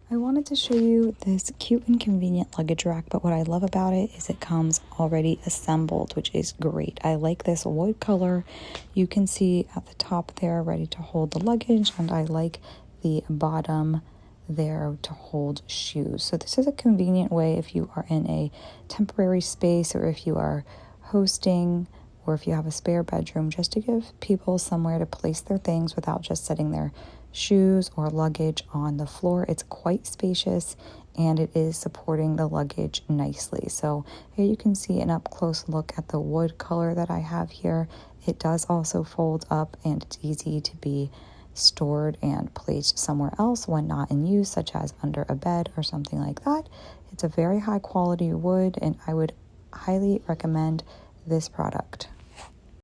I wanted to show you this cute and convenient luggage rack, but what I love about it is it comes already assembled, which is great. I like this wood color. You can see at the top there, ready to hold the luggage, and I like the bottom there to hold shoes. So this is a convenient way if you are in a temporary space, or if you are hosting, or if you have a spare bedroom, just to give people somewhere to place their things without just setting their shoes or luggage on the floor. It's quite spacious and it is supporting the luggage nicely. So here you can see an up close look at the wood color that I have here. It does also fold up and it's easy to be stored and placed somewhere else when not in use, such as under a bed or something like that. It's a very high quality wood and I would highly recommend this product.